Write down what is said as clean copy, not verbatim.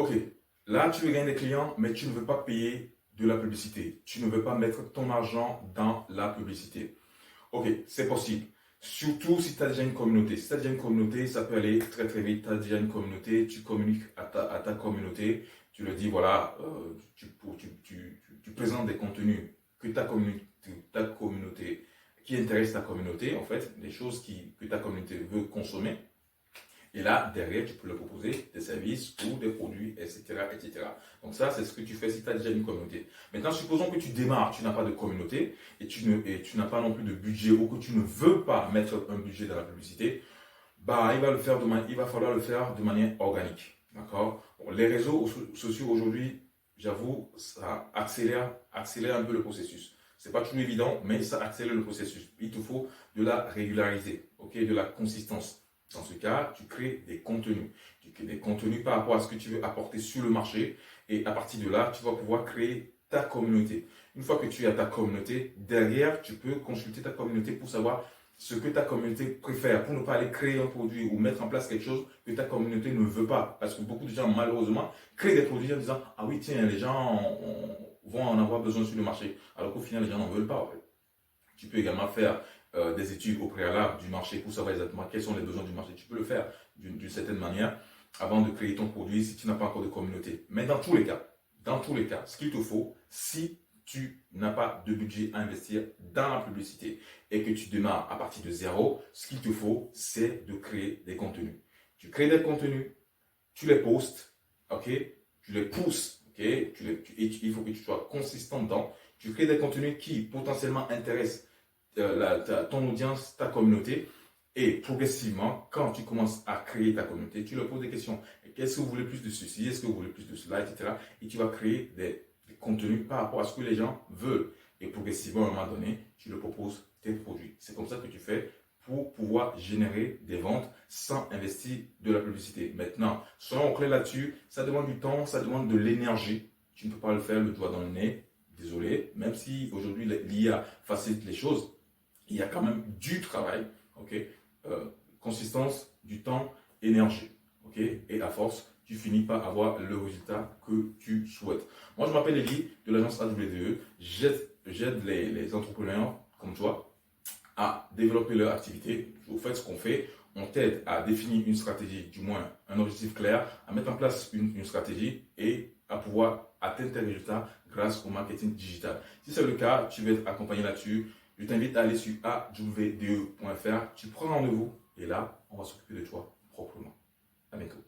Ok, là tu veux gagner des clients, mais tu ne veux pas payer de la publicité. Tu ne veux pas mettre ton argent dans la publicité. Ok, c'est possible. Surtout si tu as déjà une communauté. Si tu as déjà une communauté, ça peut aller très très vite. Tu as déjà une communauté, tu communiques à ta communauté, tu leur dis voilà, tu présentes des contenus que ta communauté, qui intéressent ta communauté, en fait, des choses que ta communauté veut consommer. Et là, derrière, tu peux leur proposer des services ou des produits, etc., etc. Donc ça, c'est ce que tu fais si tu as déjà une communauté. Maintenant, supposons que tu démarres, tu n'as pas de communauté et tu n'as pas non plus de budget ou que tu ne veux pas mettre un budget dans la publicité, bah, il va falloir le faire de manière organique. D'accord? Bon, les réseaux sociaux aujourd'hui, j'avoue, ça accélère un peu le processus. C'est pas toujours évident, mais ça accélère le processus. Il te faut de la régularité, ok, de la consistance. Dans ce cas, tu crées des contenus. Tu crées des contenus par rapport à ce que tu veux apporter sur le marché. Et à partir de là, tu vas pouvoir créer ta communauté. Une fois que tu as ta communauté, derrière, tu peux consulter ta communauté pour savoir ce que ta communauté préfère, pour ne pas aller créer un produit ou mettre en place quelque chose que ta communauté ne veut pas. Parce que beaucoup de gens, malheureusement, créent des produits en disant « Ah oui, tiens, les gens vont en avoir besoin sur le marché. » Alors qu'au final, les gens n'en veulent pas. En fait. Tu peux également faire des études au préalable du marché pour savoir exactement quels sont les besoins du marché. Tu peux le faire d'une certaine manière avant de créer ton produit si tu n'as pas encore de communauté. Mais dans tous les cas, ce qu'il te faut, si tu n'as pas de budget à investir dans la publicité et que tu démarres à partir de zéro, ce qu'il te faut, c'est de créer des contenus. Tu crées des contenus, tu les postes, ok, tu les pousses, ok, il faut que tu sois consistant dedans. Tu crées des contenus qui potentiellement intéressent ton audience, ta communauté. Et progressivement, quand tu commences à créer ta communauté, tu leur poses des questions. Qu'est-ce que vous voulez plus de ceci? Est-ce que vous voulez plus de cela? Etc. Et tu vas créer des contenus par rapport à ce que les gens veulent. Et progressivement, à un moment donné, tu leur proposes tes produits. C'est comme ça que tu fais pour pouvoir générer des ventes sans investir de la publicité. Maintenant, soyons clairs là-dessus, ça demande du temps, ça demande de l'énergie. Tu ne peux pas le faire le doigt dans le nez. Désolé, même si aujourd'hui l'IA facilite les choses, il y a quand même du travail, ok, consistance, du temps, énergie, ok, et à force, tu finis par avoir le résultat que tu souhaites. Moi, je m'appelle Eli de l'agence AWE. J'aide les entrepreneurs comme toi à développer leur activité. Vous faites ce qu'on fait. On t'aide à définir une stratégie, du moins un objectif clair, à mettre en place une stratégie et à pouvoir atteindre tes résultats grâce au marketing digital. Si c'est le cas, tu vas être accompagné là-dessus. Je t'invite à aller sur awde.fr. Tu prends rendez-vous et là, on va s'occuper de toi proprement. À bientôt.